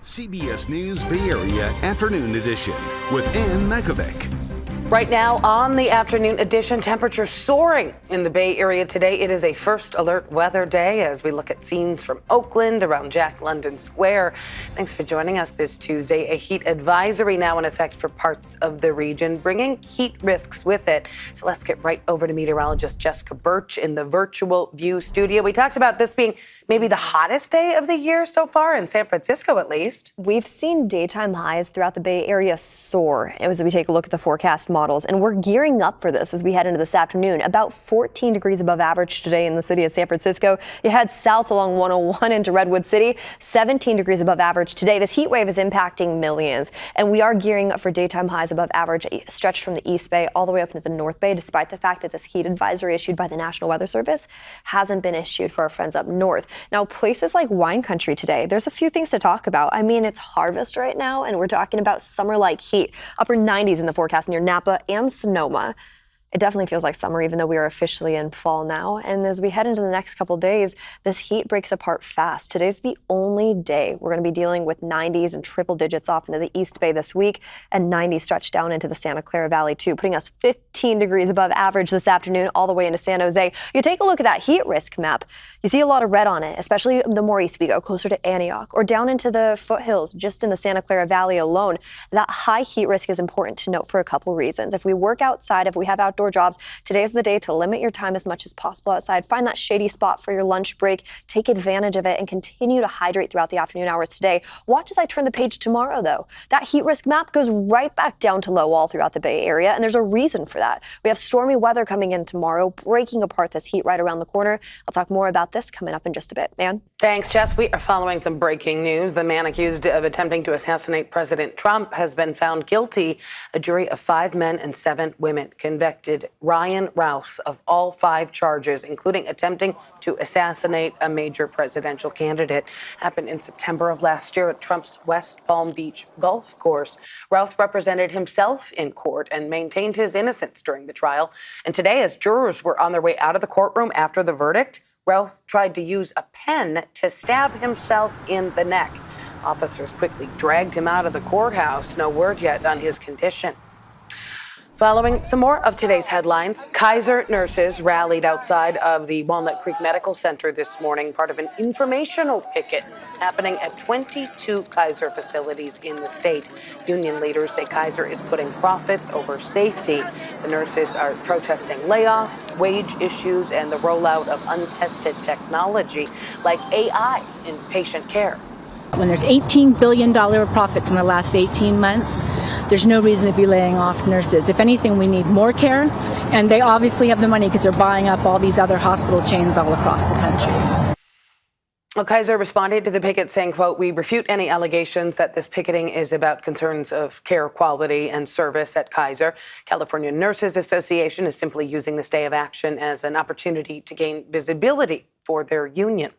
CBS News Bay Area Afternoon Edition with Ann Mekovic. Right now on the afternoon edition, temperatures soaring in the Bay Area today. It is a first alert weather day as we look at scenes from Oakland around Jack London Square. Thanks for joining us this Tuesday. A heat advisory now in effect for parts of the region, bringing heat risks with it. So let's get right over to meteorologist Jessica Birch in the virtual view studio. We talked about this being maybe the hottest day of the year so far, in San Francisco at least. We've seen daytime highs throughout the Bay Area soar as we take a look at the forecast models, and we're gearing up for this as we head into this afternoon. About 14 degrees above average today in the city of San Francisco. You head south along 101 into Redwood City, 17 degrees above average today. This heat wave is impacting millions, and we are gearing up for daytime highs above average stretched from the East Bay all the way up into the North Bay, despite the fact that this heat advisory issued by the National Weather Service hasn't been issued for our friends up north. Now, places like wine country today, there's a few things to talk about. I mean, it's harvest right now, and we're talking about summer-like heat. Upper 90s in the forecast near Napa and Sonoma. It definitely feels like summer, even though we are officially in fall now. And as we head into the next couple days, this heat breaks apart fast. Today's the only day we're going to be dealing with 90s and triple digits off into the East Bay this week, and 90s stretch down into the Santa Clara Valley too, putting us 15 degrees above average this afternoon all the way into San Jose. You take a look at that heat risk map, you see a lot of red on it, especially the more east we go, closer to Antioch or down into the foothills just in the Santa Clara Valley alone. That high heat risk is important to note for a couple reasons. If we work outside, if we have outdoor jobs, today's the day to limit your time as much as possible outside. Find that shady spot for your lunch break, take advantage of it, and continue to hydrate throughout the afternoon hours today. Watch as I turn the page tomorrow, though. That heat risk map goes right back down to low all throughout the Bay Area, and there's a reason for that. We have stormy weather coming in tomorrow, breaking apart this heat right around the corner. I'll talk more about this coming up in just a bit. Man. Thanks, Jess. We are following some breaking news. The man accused of attempting to assassinate President Trump has been found guilty. A jury of 5 men and 7 women convicted Ryan Routh of all 5 charges, including attempting to assassinate a major presidential candidate. Happened in September of last year at Trump's West Palm Beach golf course. Routh represented himself in court and maintained his innocence during the trial. And today, as jurors were on their way out of the courtroom after the verdict, Routh tried to use a pen to stab himself in the neck. Officers quickly dragged him out of the courthouse. No word yet on his condition. Following some more of today's headlines, Kaiser nurses rallied outside of the Walnut Creek Medical Center this morning, part of an informational picket happening at 22 Kaiser facilities in the state. Union leaders say Kaiser is putting profits over safety. The nurses are protesting layoffs, wage issues, and the rollout of untested technology like AI in patient care. When there's $18 billion of profits in the last 18 months, there's no reason to be laying off nurses. If anything, we need more care, and they obviously have the money because they're buying up all these other hospital chains all across the country. Well, Kaiser responded to the picket saying, quote, "We refute any allegations that this picketing is about concerns of care quality and service at Kaiser. California Nurses Association is simply using this day of action as an opportunity to gain visibility for their union."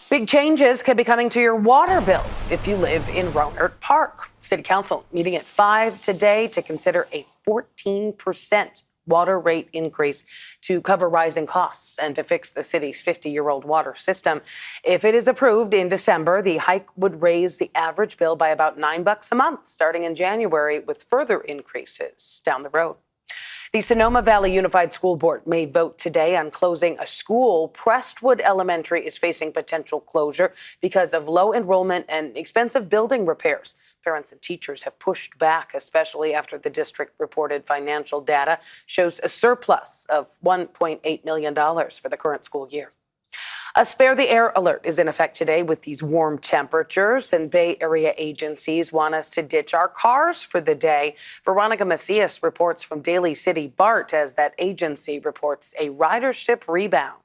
Big changes could be coming to your water bills if you live in Rohnert Park. City Council meeting at 5 today to consider a 14% water rate increase to cover rising costs and to fix the city's 50-year-old water system. If it is approved in December, the hike would raise the average bill by about $9 a month starting in January, with further increases down the road. The Sonoma Valley Unified School Board may vote today on closing a school. Prestwood Elementary is facing potential closure because of low enrollment and expensive building repairs. Parents and teachers have pushed back, especially after the district reported financial data shows a surplus of $1.8 million for the current school year. A spare the air alert is in effect today with these warm temperatures, and Bay Area agencies want us to ditch our cars for the day. Veronica Macias reports from Daly City BART as that agency reports a ridership rebound.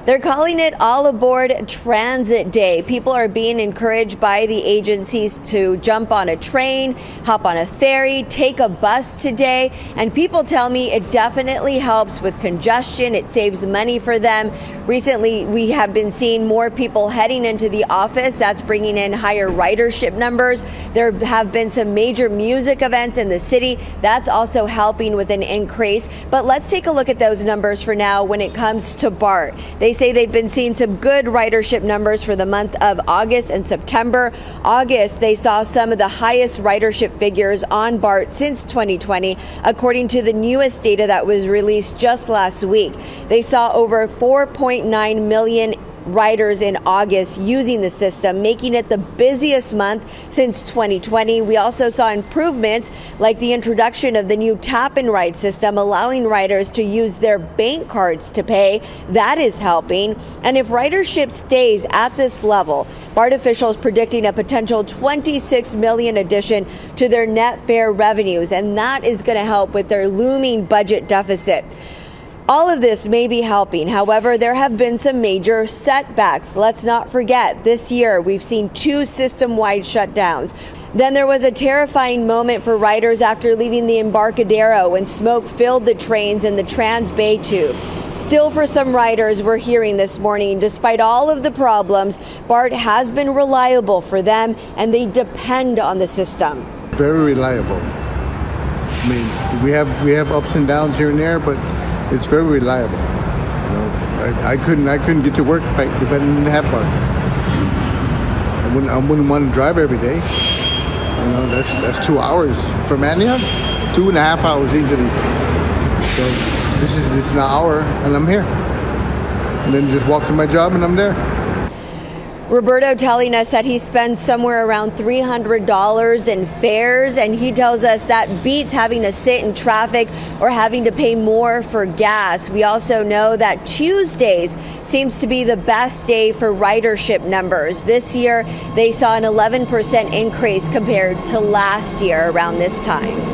They're calling it All Aboard Transit Day. People are being encouraged by the agencies to jump on a train, hop on a ferry, take a bus today. And people tell me it definitely helps with congestion. It saves money for them. Recently, we have been seeing more people heading into the office. That's bringing in higher ridership numbers. There have been some major music events in the city. That's also helping with an increase. But let's take a look at those numbers for now when it comes to BART. They say they've been seeing some good ridership numbers for the month of August and September. August, they saw some of the highest ridership figures on BART since 2020, according to the newest data that was released just last week. They saw over 4.9 million riders in August using the system, making it the busiest month since 2020. We also saw improvements like the introduction of the new tap and ride system, allowing riders to use their bank cards to pay. That is helping. And if ridership stays at this level, BART officials predicting a potential 26 million addition to their net fare revenues, and that is going to help with their looming budget deficit. All of this may be helping. However, there have been some major setbacks. Let's not forget, this year we've seen 2 system-wide shutdowns. Then there was a terrifying moment for riders after leaving the Embarcadero when smoke filled the trains in the Trans Bay Tube. Still, for some riders, we're hearing this morning, despite all of the problems, BART has been reliable for them and they depend on the system. Very reliable. I mean, we have ups and downs here and there, but it's very reliable. You know, I couldn't get to work if I didn't have BART. I wouldn't want to drive every day. You know, that's 2 hours from Antioch, 2.5 hours easily. So this is an hour, and I'm here. And then just walk to my job, and I'm there. Roberto telling us that he spends somewhere around $300 in fares, and he tells us that beats having to sit in traffic or having to pay more for gas. We also know that Tuesdays seems to be the best day for ridership numbers. This year, they saw an 11% increase compared to last year around this time.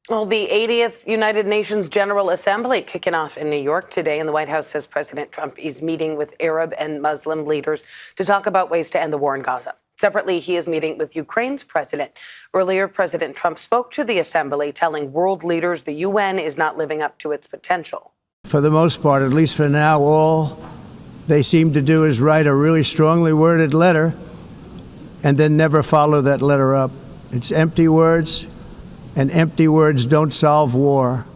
Well, the 80th United Nations General Assembly kicking off in New York today, and the White House says President Trump is meeting with Arab and Muslim leaders to talk about ways to end the war in Gaza. Separately, he is meeting with Ukraine's president. Earlier, President Trump spoke to the assembly, telling world leaders the UN is not living up to its potential. For the most part, at least for now, all they seem to do is write a really strongly worded letter and then never follow that letter up. It's empty words. And empty words don't solve war.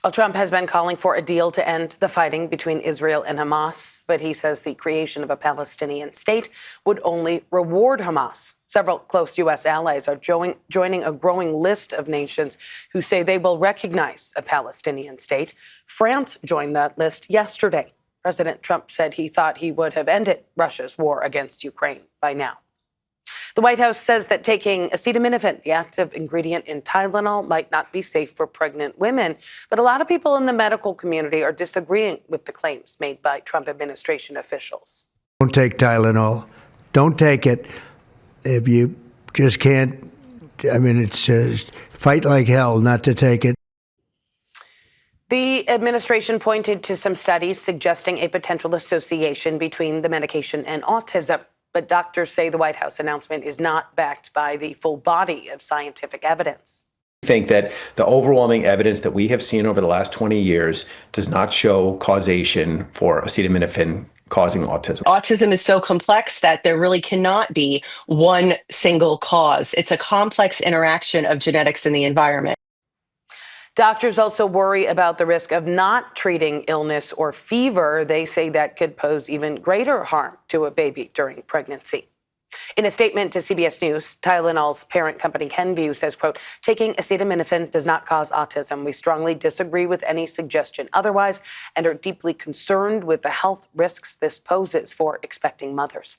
Well, Trump has been calling for a deal to end the fighting between Israel and Hamas, but he says the creation of a Palestinian state would only reward Hamas. Several close U.S. allies are joining a growing list of nations who say they will recognize a Palestinian state. France joined that list yesterday. President Trump said he thought he would have ended Russia's war against Ukraine by now. The White House says that taking acetaminophen, the active ingredient in Tylenol, might not be safe for pregnant women. But a lot of people in the medical community are disagreeing with the claims made by Trump administration officials. Don't take Tylenol. Don't take it. If you just can't, I mean, it's fight like hell not to take it. The administration pointed to some studies suggesting a potential association between the medication and autism. But doctors say the White House announcement is not backed by the full body of scientific evidence. I think that the overwhelming evidence that we have seen over the last 20 years does not show causation for acetaminophen causing autism. Autism is so complex that there really cannot be one single cause. It's a complex interaction of genetics and the environment. Doctors also worry about the risk of not treating illness or fever. They say that could pose even greater harm to a baby during pregnancy. In a statement to CBS News, Tylenol's parent company Kenvue says, quote, taking acetaminophen does not cause autism. We strongly disagree with any suggestion otherwise and are deeply concerned with the health risks this poses for expecting mothers.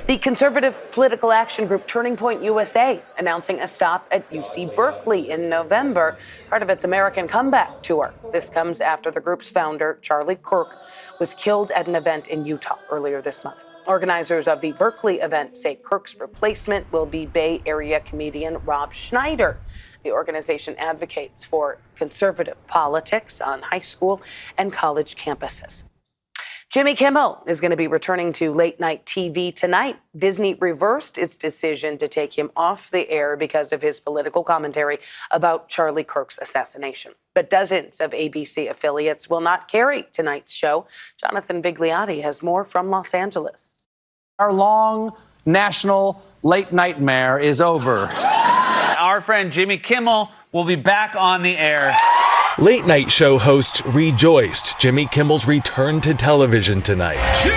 The conservative political action group Turning Point USA announcing a stop at UC Berkeley in November, part of its American Comeback Tour. This comes after the group's founder, Charlie Kirk, was killed at an event in Utah earlier this month. Organizers of the Berkeley event say Kirk's replacement will be Bay Area comedian Rob Schneider. The organization advocates for conservative politics on high school and college campuses. Jimmy Kimmel is going to be returning to late-night TV tonight. Disney reversed its decision to take him off the air because of his political commentary about Charlie Kirk's assassination. But dozens of ABC affiliates will not carry tonight's show. Jonathan Vigliotti has more from Los Angeles. Our long national late nightmare is over. Our friend Jimmy Kimmel will be back on the air. Late night show hosts rejoiced Jimmy Kimmel's return to television tonight. Jimmy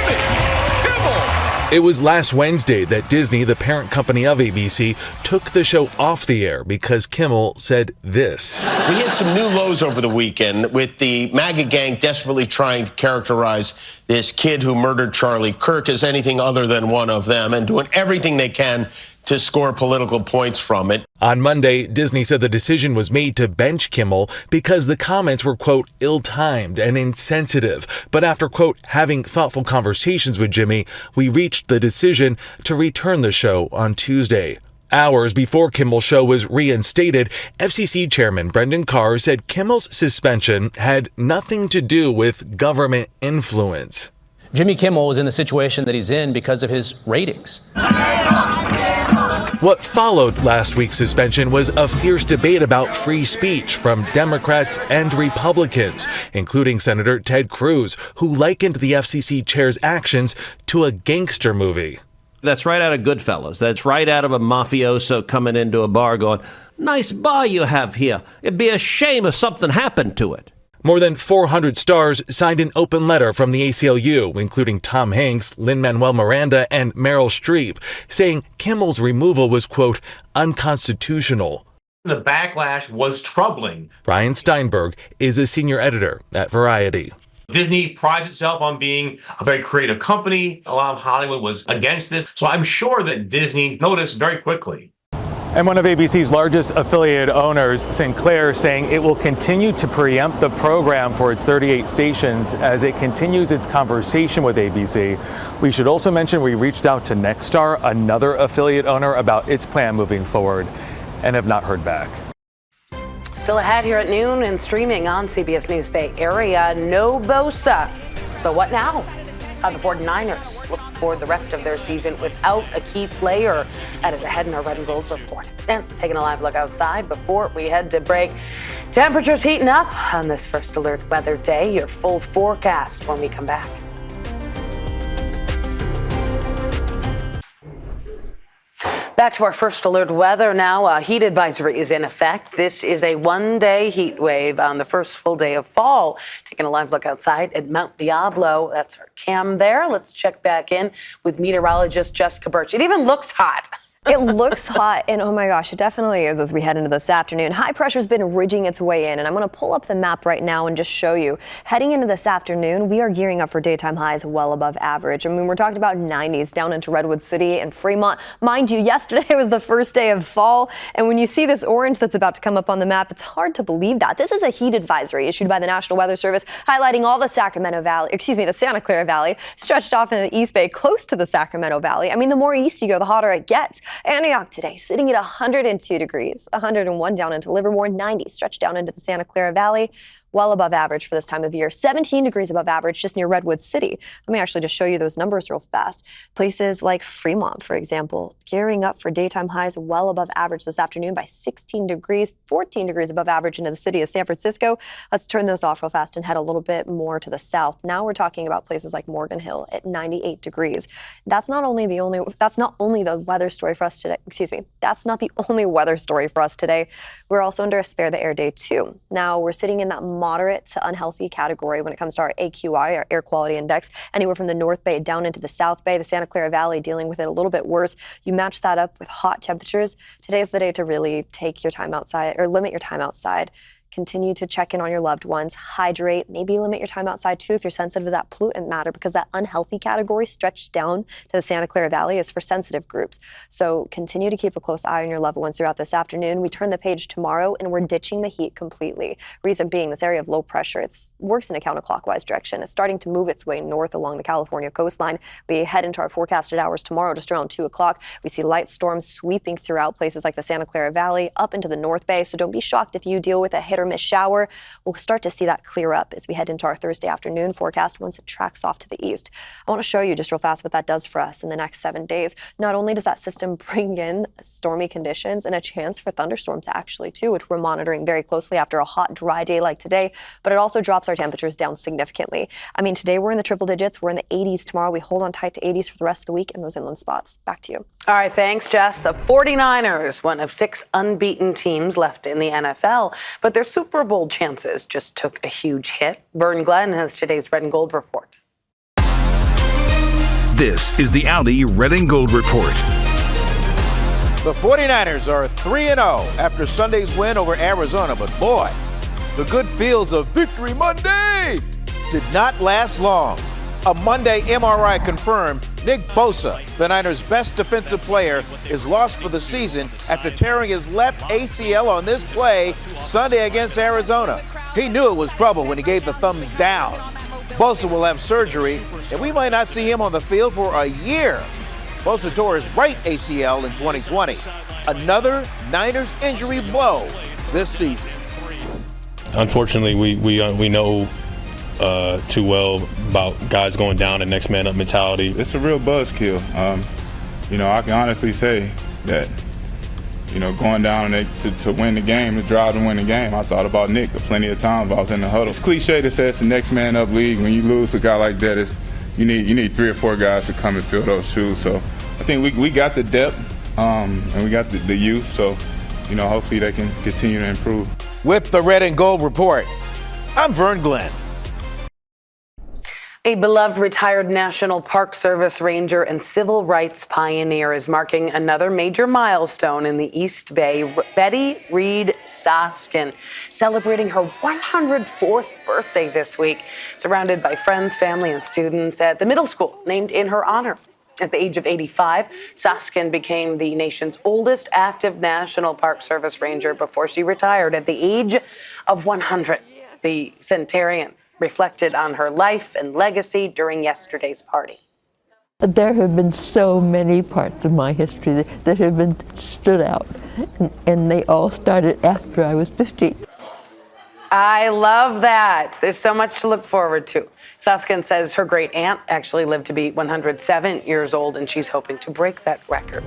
Kimmel! It was last Wednesday that Disney, the parent company of ABC, took the show off the air because Kimmel said this. We hit some new lows over the weekend with the MAGA gang desperately trying to characterize this kid who murdered Charlie Kirk as anything other than one of them and doing everything they can to score political points from it. On Monday, Disney said the decision was made to bench Kimmel because the comments were, quote, ill-timed and insensitive. But after, quote, having thoughtful conversations with Jimmy, we reached the decision to return the show on Tuesday. Hours before Kimmel's show was reinstated, FCC Chairman Brendan Carr said Kimmel's suspension had nothing to do with government influence. Jimmy Kimmel is in the situation that he's in because of his ratings. What followed last week's suspension was a fierce debate about free speech from Democrats and Republicans, including Senator Ted Cruz, who likened the FCC chair's actions to a gangster movie. That's right out of Goodfellas. That's right out of a mafioso coming into a bar going, "Nice bar you have here. It'd be a shame if something happened to it." More than 400 stars signed an open letter from the ACLU, including Tom Hanks, Lin-Manuel Miranda, and Meryl Streep, saying Kimmel's removal was, quote, unconstitutional. The backlash was troubling. Ryan Steinberg is a senior editor at Variety. Disney prides itself on being a very creative company. A lot of Hollywood was against this. So I'm sure that Disney noticed very quickly. And one of ABC's largest affiliate owners, Sinclair, saying it will continue to preempt the program for its 38 stations as it continues its conversation with ABC. We should also mention we reached out to Nexstar, another affiliate owner, about its plan moving forward, and have not heard back. Still ahead here at noon and streaming on CBS News Bay Area, no Bosa. So what now? How the 49ers look for the rest of their season without a key player. That is ahead in our Red and Gold report. Then taking a live look outside before we head to break. Temperatures heating up on this first alert weather day. Your full forecast when we come back. Back to our first alert weather now. A heat advisory is in effect. This is a one-day heat wave on the first full day of fall. Taking a live look outside at Mount Diablo. That's our cam there. Let's check back in with meteorologist Jessica Birch. It even looks hot. It looks hot, and oh my gosh, it definitely is as we head into this afternoon. High pressure's been ridging its way in, and I'm going to pull up the map right now and just show you. Heading into this afternoon, we are gearing up for daytime highs well above average. I mean, we're talking about 90s down into Redwood City and Fremont. Mind you, yesterday was the first day of fall, and when you see this orange that's about to come up on the map, it's hard to believe that. This is a heat advisory issued by the National Weather Service, highlighting all the the Santa Clara Valley, stretched off in the East Bay, close to the Sacramento Valley. I mean, the more east you go, the hotter it gets. Antioch today sitting at 102 degrees, 101 down into Livermore, 90 stretched down into the Santa Clara Valley. Well above average for this time of year. 17 degrees above average just near Redwood City. Let me actually just show you those numbers real fast. Places like Fremont, for example, gearing up for daytime highs well above average this afternoon by 16 degrees, 14 degrees above average into the city of San Francisco. Let's turn those off real fast and head a little bit more to the south. Now we're talking about places like Morgan Hill at 98 degrees. That's not only the weather story for us today. That's not the only weather story for us today. We're also under a spare the air day too. Now we're sitting in that moderate to unhealthy category when it comes to our AQI, our air quality index, anywhere from the North Bay down into the South Bay, the Santa Clara Valley dealing with it a little bit worse. You match that up with hot temperatures. Today's the day to really take your time outside or limit your time outside. Continue to check in on your loved ones, hydrate, maybe limit your time outside too if you're sensitive to that pollutant matter, because that unhealthy category stretched down to the Santa Clara Valley is for sensitive groups. So continue to keep a close eye on your loved ones throughout this afternoon. We turn the page tomorrow and we're ditching the heat completely. Reason being, this area of low pressure, it works in a counterclockwise direction. It's starting to move its way north along the California coastline. We head into our forecasted hours tomorrow just around 2 o'clock. We see light storms sweeping throughout places like the Santa Clara Valley up into the North Bay. So don't be shocked if you deal with a hit or miss shower. We'll start to see that clear up as we head into our Thursday afternoon forecast once it tracks off to the east. I want to show you just real fast what that does for us in the next 7 days. Not only does that system bring in stormy conditions and a chance for thunderstorms actually too, which we're monitoring very closely after a hot, dry day like today, but it also drops our temperatures down significantly. I mean, today we're in the triple digits. We're in the 80s tomorrow. We hold on tight to 80s for the rest of the week in those inland spots. Back to you. All right, thanks, Jess. The 49ers, one of 6 unbeaten teams left in the NFL, but their Super Bowl chances just took a huge hit. Vern Glenn has today's Red and Gold report. This is the Audi Red and Gold Report. The 49ers are 3-0 after Sunday's win over Arizona, but boy, the good feels of Victory Monday did not last long. A Monday MRI confirmed Nick Bosa, the Niners' best defensive player, is lost for the season after tearing his left ACL on this play Sunday against Arizona. He knew it was trouble when he gave the thumbs down. Bosa will have surgery, and we might not see him on the field for a year. Bosa tore his right ACL in 2020. Another Niners injury blow this season. Unfortunately, we know too well about guys going down and next man up mentality. It's a real buzzkill. I can honestly say that, going down to win the game, to drive to win the game, I thought about Nick plenty of times while I was in the huddle. It's cliche to say it's the next man up league. When you lose a guy like that, you need 3 or 4 guys to come and fill those shoes. So I think we got the depth and we got the youth. So, hopefully they can continue to improve. With the Red and Gold Report, I'm Vern Glenn. A beloved retired National Park Service ranger and civil rights pioneer is marking another major milestone in the East Bay. Betty Reid Soskin celebrating her 104th birthday this week, surrounded by friends, family, and students at the middle school named in her honor. At the age of 85, Soskin became the nation's oldest active National Park Service ranger before she retired at the age of 100. The centenarian reflected on her life and legacy during yesterday's party. There have been so many parts of my history that have been stood out, and they all started after I was 50. I love that. There's so much to look forward to. Soskin says her great aunt actually lived to be 107 years old, and she's hoping to break that record.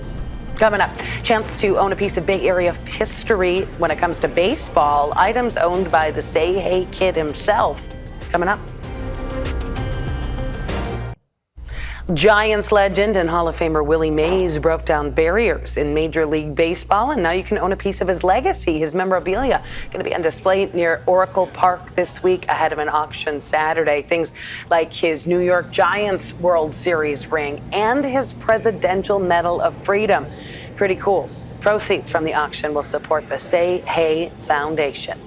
Coming up, chance to own a piece of Bay Area history when it comes to baseball. Items owned by the Say Hey Kid himself. Coming up. Giants legend and Hall of Famer Willie Mays broke down barriers in Major League Baseball, and now you can own a piece of his legacy. His memorabilia going to be on display near Oracle Park this week ahead of an auction Saturday. Things like his New York Giants World Series ring and his Presidential Medal of Freedom. Pretty cool. Proceeds from the auction will support the Say Hey Foundation.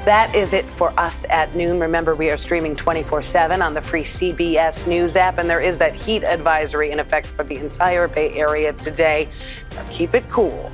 That is it for us at noon. Remember, we are streaming 24/7 on the free CBS News app, and there is that heat advisory in effect for the entire Bay Area today. So keep it cool.